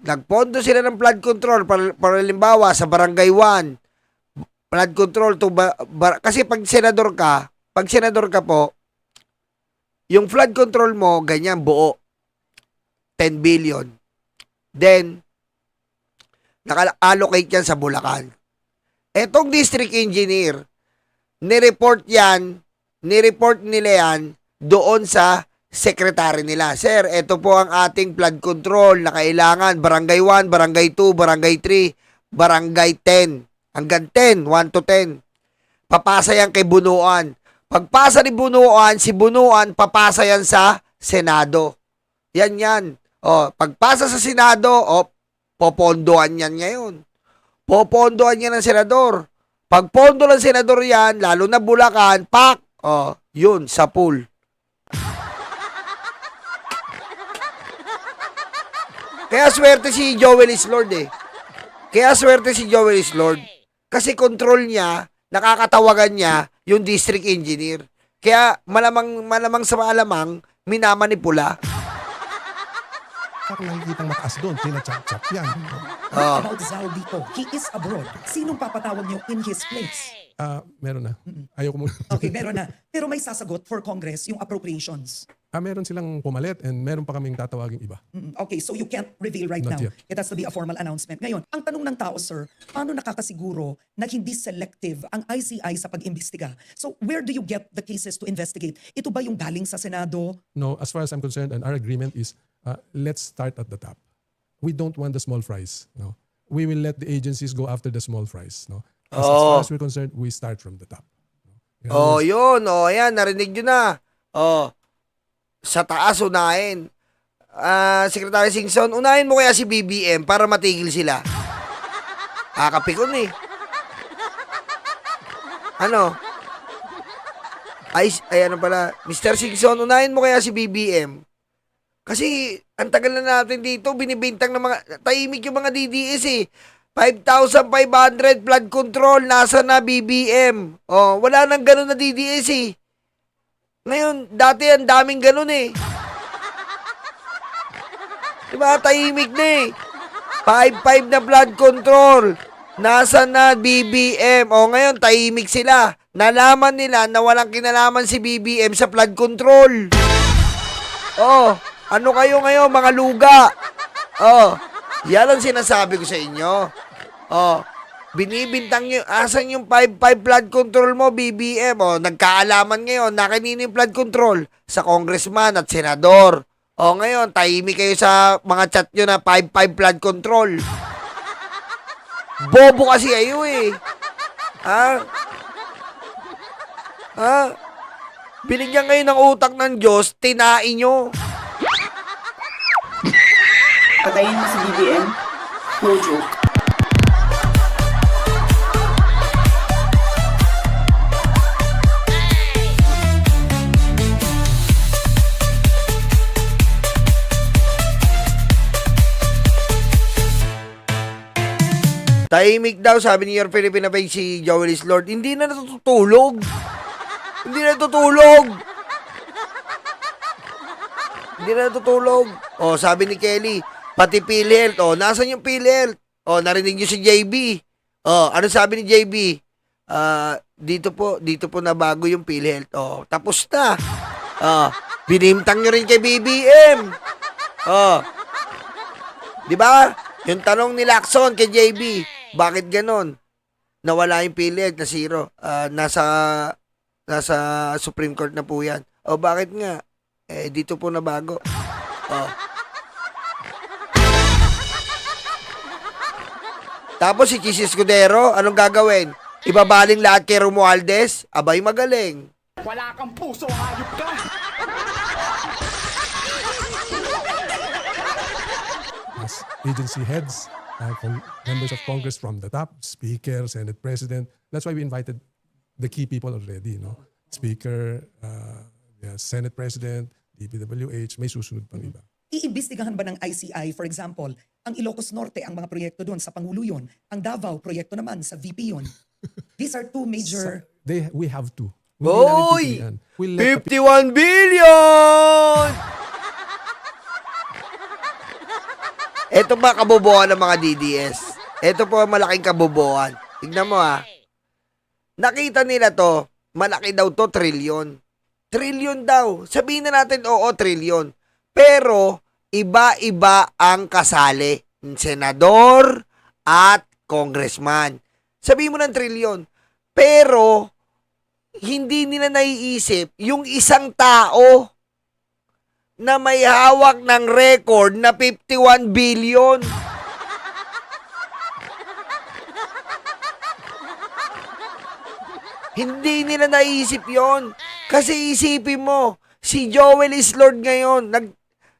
Nagpondo sila ng flood control para halimbawa sa barangay 1, flood control to kasi pag senador ka po, yung flood control mo ganyan buo 10 billion. Then naka-allocate yan sa Bulacan. Etong district engineer, nireport nila yan doon sa secretary nila. Sir, ito po ang ating flood control na kailangan barangay 1, barangay 2, barangay 3, barangay 10. Hanggang 10, 1 to 10. Papasa yan kay Bunuan. Pagpasa ni Bunuan, si Bunuan papasa yan sa Senado. Yan. Pagpasa sa Senado, popondohan yan ngayon. Popondohan yan ng senador. Pag pondo ng senador yan, lalo na Bulacan, yun, sa pool. Kaya swerte si Joel Islord Kasi control niya, nakakatawagan niya yung district engineer. Kaya malamang sa malamang, minamanipula. Ako nakikita mataas doon, pinachap-chap yan. What about Zaldico? He is abroad. Sinong papatawag niyo in his place? Meron na. Ayoko muna. Okay, meron na. Pero may sasagot for Congress yung appropriations. Meron silang pumalit and meron pa kaming tatawaging iba. Okay, so you can't reveal right Not now. yet. It has to be a formal announcement. Ngayon, ang tanong ng tao, sir, paano nakakasiguro na hindi selective ang ICI sa pag-imbestiga? So where do you get the cases to investigate? Ito ba yung galing sa Senado? No, as far as I'm concerned, and our agreement is, let's start at the top. We don't want the small fries. No, we will let the agencies go after the small fries. No, as far as we're concerned, we start from the top. Yun. Ayan, narinig nyo na. Sa taas, unahin. Secretary Singson, unahin mo kaya si BBM para matigil sila. Kakapikon eh. Ano? Ano pala, Mr. Singson, unahin mo kaya si BBM. Kasi, ang tagal na natin dito, binibintang ng mga, tahimik yung mga DDS eh. 5,500 flood control, nasa na BBM? Wala nang ganun na DDS eh. Ngayon, dati ang daming ganun eh. Diba, tahimik na eh. 5,500 na flood control, nasa na BBM? Ngayon, tahimik sila. Nalaman nila na walang kinalaman si BBM sa flood control. Ano kayo ngayon, mga luga? Yan ang sinasabi ko sa inyo. Binibintang nyo, asan yung 5,500 flood control mo, BBM? Nagkaalaman ngayon na kanino yung flood control? Sa congressman at senador. Ngayon, tahimik kayo sa mga chat nyo na 5,500 flood control. Bobo kasi kayo eh. Binigyan kayo ng utak ng Diyos, tinain nyo. Patayin mo si BBM. No joke. Tahimik daw, sabi ni Your Filipina Page si Joel Islord. Hindi na natutulog. Hindi na natutulog. Sabi ni Kelly, pati PhilHealth. Nasaan yung PhilHealth? Narinig niyo si JB. Ano sabi ni JB? Dito po na bago yung PhilHealth. Tapos na. Binimtang nyo rin kay BBM. Oh. Di ba? Yung tanong ni Lacson kay JB, bakit ganon? Nawala yung PhilHealth na zero. Nasa Supreme Court na po yan. O bakit nga? Dito po na bago. Oh. Tapos si Chis Escudero, anong gagawin? Ibabaling lahat kay Romualdez? Abay magaling. Wala kang puso, hayop ka! As agency heads, members of Congress from the top, Speaker, Senate President. That's why we invited the key people already, no? Speaker, Senate President, DPWH, may susunod pang iba. Iimbestigahan ba ng ICI, for example, ang Ilocos Norte, ang mga proyekto doon sa Pangulo yun, ang Davao, proyekto naman sa VP yun. These are two major... We have to. Hoy! We'll let the 51 billion! Ito ba kabobohan ng mga DDS? Ito po ang malaking kabobohan. Tignan mo ha. Nakita nila to, malaki daw to, trilyon. Trilyon daw. Sabihin na natin, oo, trilyon. Pero, iba-iba ang kasali. Senador at congressman. Sabihin mo ng trilyon. Pero, hindi nila naiisip yung isang tao na may hawak ng record na 51 billion. Hindi nila naisip yon. Kasi isipin mo, si Joel Islord ngayon,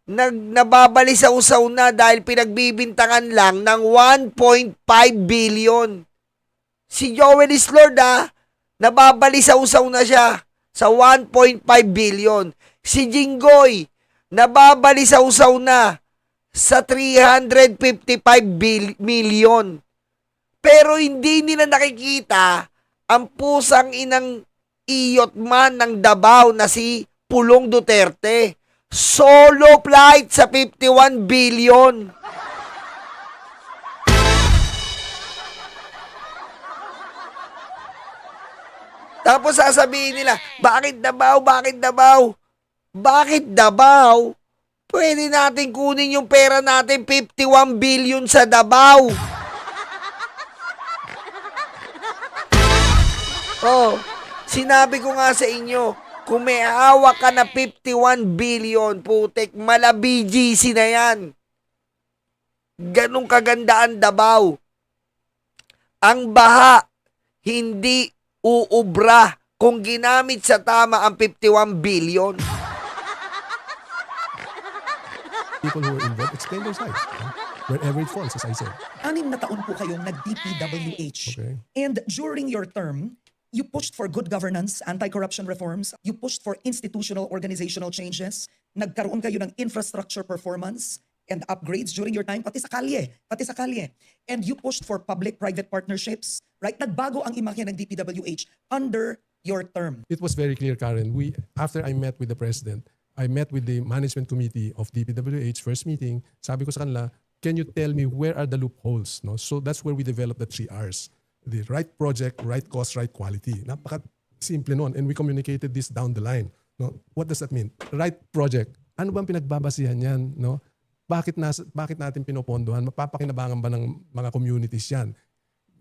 nababalisaw-saw na dahil pinagbibintangan lang ng 1.5 billion. Si Joel Islord nababalisaw-saw na siya sa 1.5 billion. Si Jinggoy, nababalisaw-saw na sa 355 million. Pero hindi nila nakikita ang pusang inang iyot man ng Davao na si Pulong Duterte. Solo flight sa 51 billion. Tapos sasabihin nila, bakit Davao? Bakit Davao? Bakit Davao? Pwede natin kunin yung pera natin, 51 billion sa Davao. Oh, sinabi ko nga sa inyo, kung may hawak ka na 51 billion, putik, mala BGC na yan. Ganong kaganda ang Davao. Ang baha, hindi uubra kung ginamit sa tama ang 51 billion. people who are involved explain their side. Wherever it falls, as I said. 6 na taon po kayong nag-DPWH. Okay. And during your term, you pushed for good governance, anti-corruption reforms, you pushed for institutional organizational changes, nagkaroon kayo ng infrastructure performance and upgrades during your time, pati sa kalye. And you pushed for public-private partnerships, right? Nagbago ang imahe ng DPWH under your term. It was very clear, Karen. After I met with the President, I met with the management committee of DPWH, first meeting, sabi ko sa kanila, can you tell me where are the loopholes? No? So that's where we developed the 3 Rs. The right project, right cost, right quality. Napaka-simple nun. And we communicated this down the line. No? What does that mean? Right project. Ano bang pinagbabasihan yan? No? Bakit natin pinopondohan? Mapapakinabangan ba ng mga communities yan?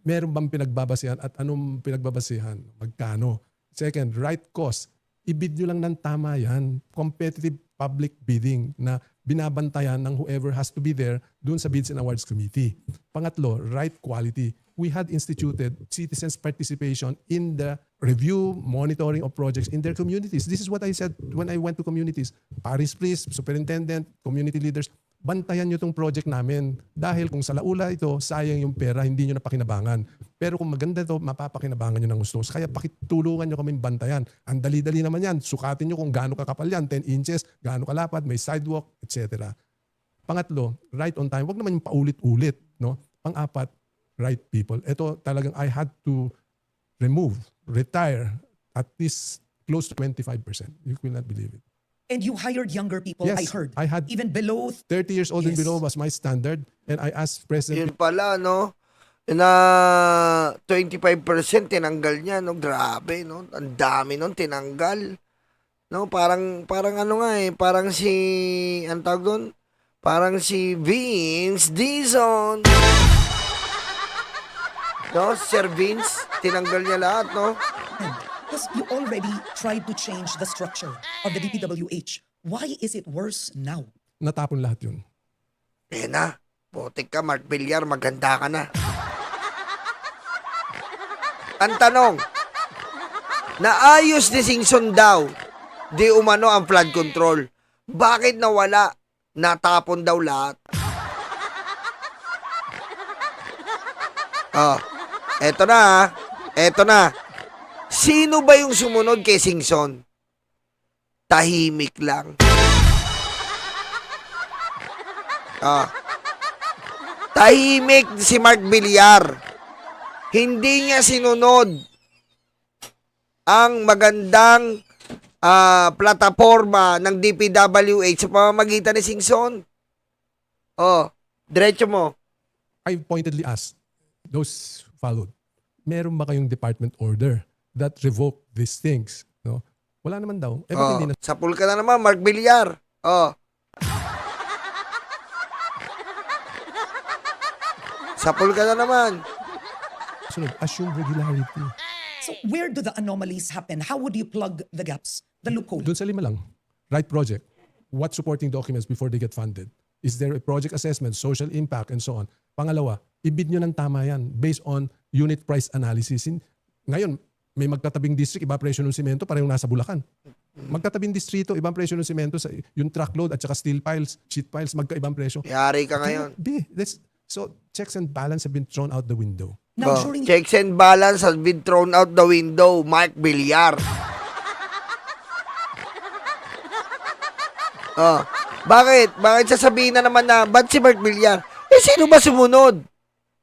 Meron bang pinagbabasihan at anong pinagbabasihan? Magkano? Second, right cost. I-bid nyo lang ng tama yan. Competitive public bidding na binabantayan ng whoever has to be there dun sa Bids and Awards Committee. Pangatlo, right quality. We had instituted citizens' participation in the review, monitoring of projects in their communities. This is what I said when I went to communities. Paris Police, superintendent, community leaders, bantayan nyo itong project namin. Dahil kung sa laula ito, sayang yung pera, hindi nyo napakinabangan. Pero kung maganda ito, mapapakinabangan nyo ng gusto. Kaya pakitulungan nyo kami bantayan. Ang dali-dali naman yan. Sukatin nyo kung gaano kakapal yan, 10 inches, gaano kalapad, may sidewalk, etc. Pangatlo, right on time. Huwag naman yung paulit-ulit. No? Pang-apat, right people. Ito talagang I had to retire at least close to 25%. You will not believe it. And you hired younger people, Yes, I heard. I had even below 30 years old and Yes. below was my standard. And I asked President Yun pala, no? Na 25% tinanggal niya, no? Grabe, no? Ang dami nun tinanggal. No? Parang ano nga parang ang tawag doon? Parang si Vince Dizon. No, Sir Vince, tinanggal niya lahat, no? Because you already tried to change the structure of the DPWH. Why is it worse now? Natapon lahat yun. Eh na, putik ka, Mark Villar, maganda ka na. Ang tanong, naayos ni Singson daw, di umano ang flood control. Bakit nawala? Natapon daw lahat. Oh, eto na ha. Eto na. Sino ba yung sumunod kay Singson? Tahimik lang. Ah. Tahimik si Mark Villar. Hindi niya sinunod ang magandang plataforma ng DPWH sa pamamagitan ni Singson. Oh, diretso mo. I pointedly asked those followed, meron ba kayong department order that revoke these things? No? Wala naman daw. Eh, ba't hindi na Sapul ka na naman, Mark Villar. Oh. Sapul ka na naman. sunod? Assume regularity. So where do the anomalies happen? How would you plug the gaps, the loophole? Doon sa lima lang. Right project. What supporting documents before they get funded? Is there a project assessment, social impact, and so on? Pangalawa, ibid nyo ng tama yan based on unit price analysis. Ngayon, may magtatabing district, iba presyo ng simento, parehong nasa Bulacan. Magtatabing distrito, ibang presyo ng simento, sa yung truckload at saka steel piles, sheet piles, magkaibang presyo. Yari ka ngayon. So, checks and balance have been thrown out the window. Now, Oh, during checks and balance has been thrown out the window, Mark Villar. Oh, bakit? Bakit sasabihin na naman na, ba't si Mark Villar? Eh, sino ba sumunod?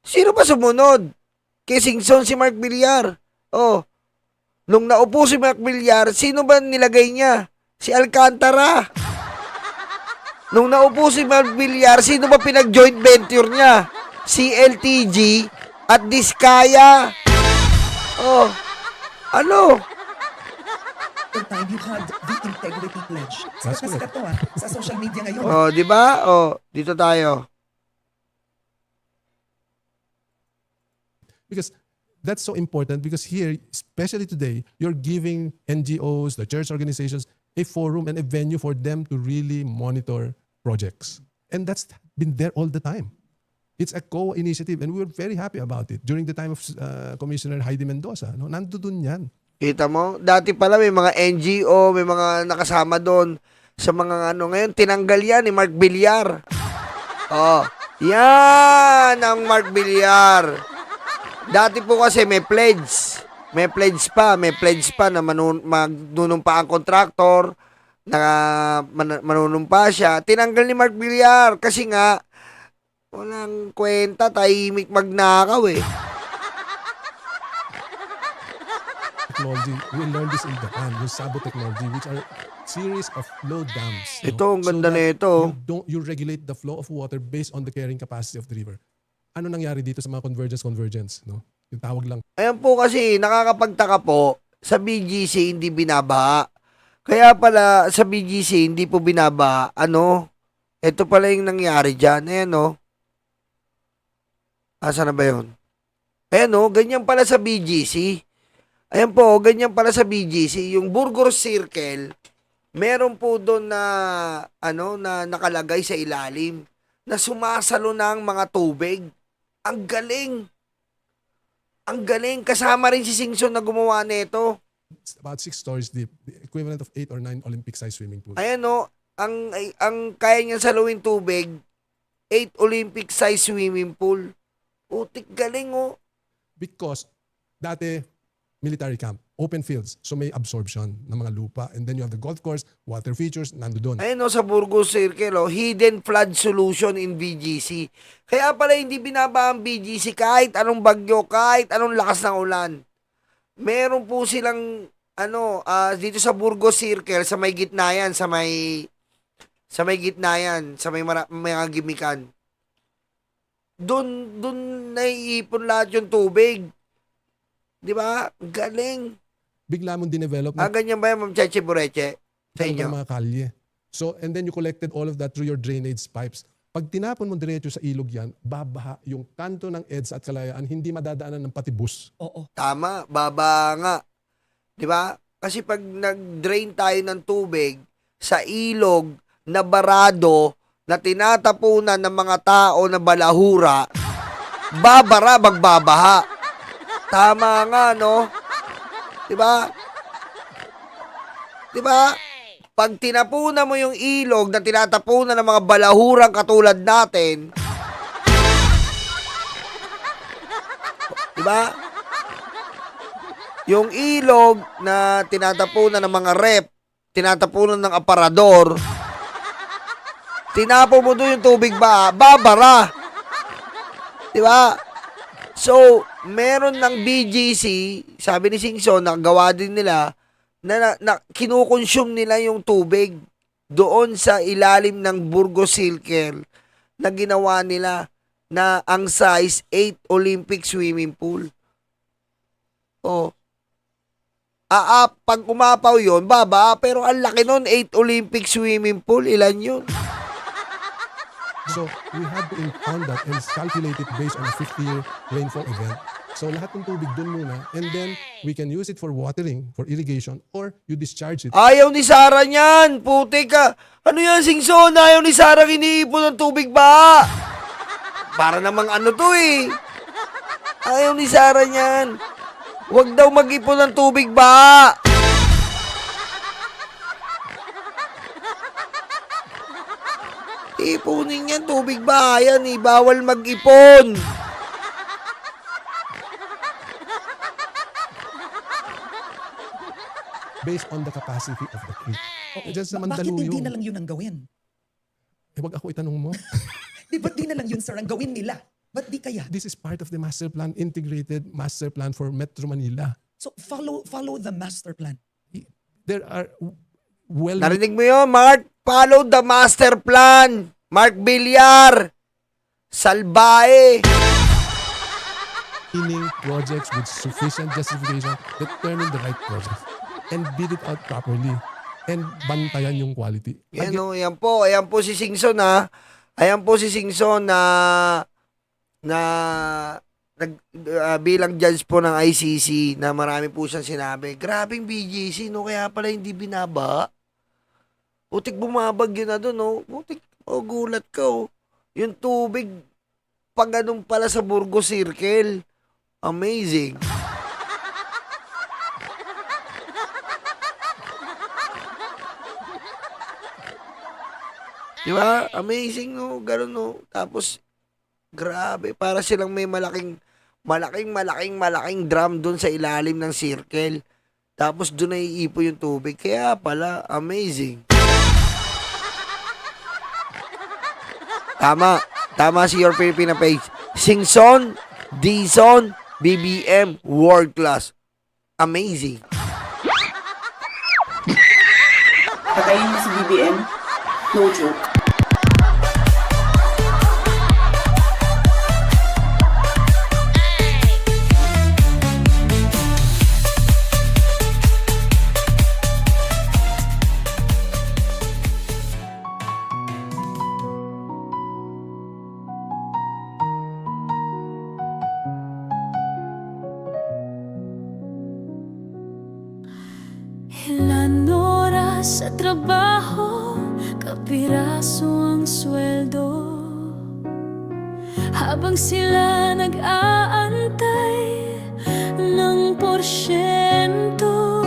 Sino ba sumunod? Kay Singson si Mark Villar. Oh, nung naupo si Mark Villar, sino ba nilagay niya? Si Alcantara. Nung naupo si Mark Villar, sino ba pinag-joint venture niya? Si LTG at Diskaya. Oh, ano? time, you had the integrity pledge. That's Sikat to sa social media ngayon. Oh, di ba? Oh, dito tayo. Because that's so important because here, especially today, you're giving NGOs, the church organizations, a forum and a venue for them to really monitor projects. And that's been there all the time. It's a co-initiative and we're very happy about it. During the time of Commissioner Heidi Mendoza, no, nandun yan. Kita mo? Dati pala may mga NGO, may mga nakasama doon sa mga ano. Ngayon, tinanggal yan ni Mark Villar. Oh, yan ang Mark Villar. Dati po kasi may pledge. May pledge pa na manunumpa ang kontraktor, na manunumpa siya. Tinanggal ni Mark Villar kasi nga walang kwenta, tahimik magnakaw eh. Technology, we learned this in Japan, yung Sabo technology, which are series of flow dams. Ito, ang ganda that na ito. You regulate the flow of water based on the carrying capacity of the river. Ano nangyari dito sa mga convergence, no? Yung tawag lang. Ayan po kasi, nakakapagtaka po, sa BGC hindi binabaha. Kaya pala sa BGC hindi po binabaha. Ano? Ito pala yung nangyari dyan. Ayan o. Asa na ba yun? Ayan o, ganyan pala sa BGC. Ayan po, ganyan pala sa BGC. Yung Burgos Circle, meron po doon na, na nakalagay sa ilalim na sumasalo ng mga tubig. Ang galing. Ang galing. Kasama rin si Singson na gumawa nito. It's about 6 stories deep, the equivalent of 8 or 9 Olympic-sized swimming pools. Ayan o, ang kaya niyang saluin tubig, 8 Olympic-sized swimming pool. Utik, galing o. Because dati, military camp, open fields, so may absorption ng mga lupa. And then you have the golf course, water features, nando doon. Ayan o, sa Burgos Circle o, hidden flood solution in BGC. Kaya pala hindi binaba ang BGC kahit anong bagyo, kahit anong lakas ng ulan. Meron po silang, dito sa Burgos Circle, sa may gitna yan, sa may mga gimikan. Doon naiipon lahat yung tubig. Di ba? Galing. Bigla mong dinevelop ng Ganyan ba yan, Ma'am Cheche Bureche? Sa ng inyo? mga kalye. So, and then you collected all of that through your drainage pipes. Pag tinapon mo diretso sa ilog yan, babaha yung kanto ng EDSA at Kalayaan, hindi madadaanan ng patibus. Oo. Tama, baba nga. 'Di ba? Kasi pag nag-drain tayo ng tubig sa ilog na barado na tinatapunan ng mga tao na balahura, babara, magbabaha. Tama nga, no? 'Di ba? 'Di ba? Pag tinapunan mo yung ilog na tinatapunan ng mga balahurang katulad natin, 'di ba? Yung ilog na tinatapunan ng mga rep, tinatapunan ng aparador, tinapo mo doon yung tubig ba, babara. 'Di ba? So, meron ng BGC, sabi ni Singson, nakagawa din nila, na kinukonsume nila yung tubig doon sa ilalim ng Burgos Circle na ginawa nila na ang size 8 Olympic swimming pool. Oh. Pag umapaw yun, baba, pero ang laki nun, 8 Olympic swimming pool, ilan yun? So, we had to impound that and calculate it based on a 50-year rainfall event. So, lahat ng tubig dun muna, and then we can use it for watering, for irrigation, or you discharge it. Ayaw ni Sarah niyan, putik ka. Ano yan, Singson? Ayaw ni Sarah iniipon ng tubig ba? Para namang ano to eh. Ayaw ni Sarah niyan. Huwag daw mag-ipon ng tubig ba? Ipunin yan, tubig ba? Yan eh, bawal mag-ipon. Based on the capacity of the creek. Just sa Bakit hindi Mandaluyong. na lang yun ang gawin? Eh, wag ako itanong mo. Ba't di na lang yun, sir, ang gawin nila? Ba't di kaya? This is part of the master plan, integrated master plan for Metro Manila. So follow the master plan. There are well Narinig mo yun, Mark? Follow the master plan. Mark Villar. Salbae. meaning projects with sufficient justification, determine the right project, and bid it out properly, and bantayan yung quality. Ayan po si Singson ha. Ayan po si Singson na bilang judge po ng ICC na marami po siyang sinabi. Grabing BGC, no? Kaya pala hindi binaba. Putik bumabag yun na doon, no? Putik, gulat ka, oh. Yung tubig, pag ganun pala sa Burgos Circle. Amazing. Di ba? Amazing, no? Ganun, no? Tapos, grabe, para silang may malaking drum doon sa ilalim ng circle. Tapos doon na iipo yung tubig. Kaya pala, amazing. Tama si Your Filipina page. Singson, Dizon, BBM, world class. Amazing. Patayin mo si BBM, no joke. Ilan oras sa trabaho, kapiraso ang sweldo. Habang sila nag-aantay ng porsyento,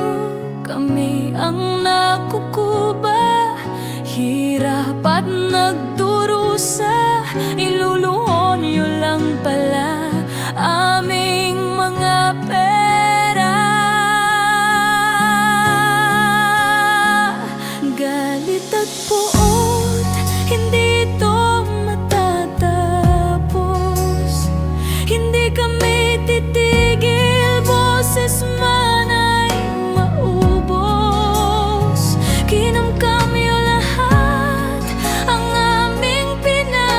kami ang nakukuba, hirap at nagdurusa. Iluluhon nyo lang pala aming mga pera. Galit at puot, hindi ito matatapos. Hindi kami titigil, boses man ay maubos. Kinamkam nyo lahat ang aming pinag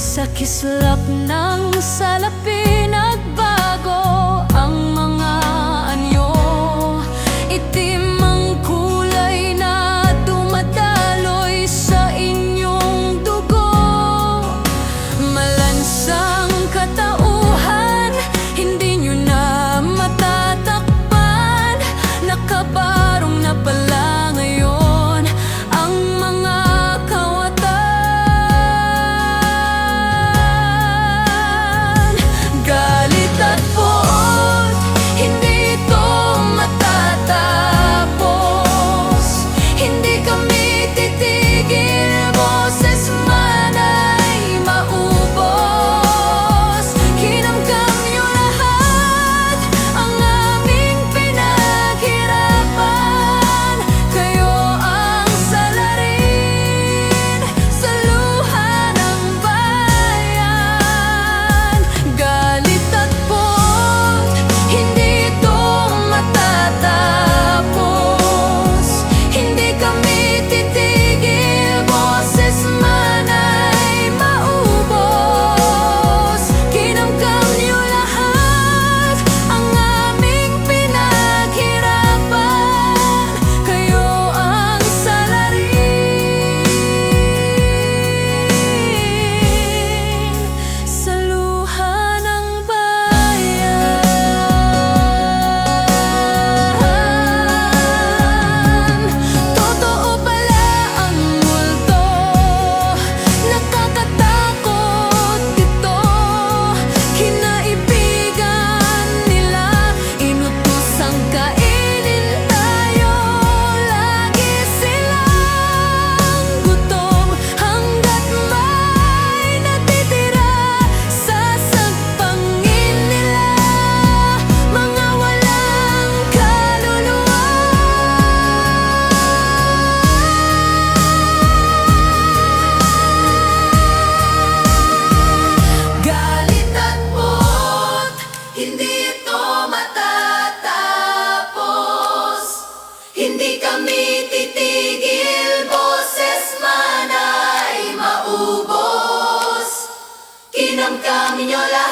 Sa kislap ng salapi nagbago ang mga anyo. Itim ang kulay na dumadaloy sa inyong dugo. Malansang katauhan, hindi nyo na matatakpan. Nakabarong na pala ngayon ang mga kawatan. Galit at poot, hindi ito matatapos. Hindi kami titigil, boses man ay maubos. Kinamkam niyo lahat ang aming pinaghirapan. Kayo ang salarin sa luha ng bayan. Galit at poot, hindi ito matatapos. Hindi kami titigil, boses man ay maubos. Kinamkam niyo lahat ang aming pinaghirapan. Kayo ang salarin sa luha ng bayan. Totoo pala ang multo, nakakatakot ito. Kinaibigan nila, inutosang kainin tayo. Lagi silang gutom hanggat may natitira sa sagpangin nila. Mga walang kaluluwa. Galit at poot, hindi ito matatapos. Hindi kami titigil, boses man ay maubos. Kinamkam niyo lahat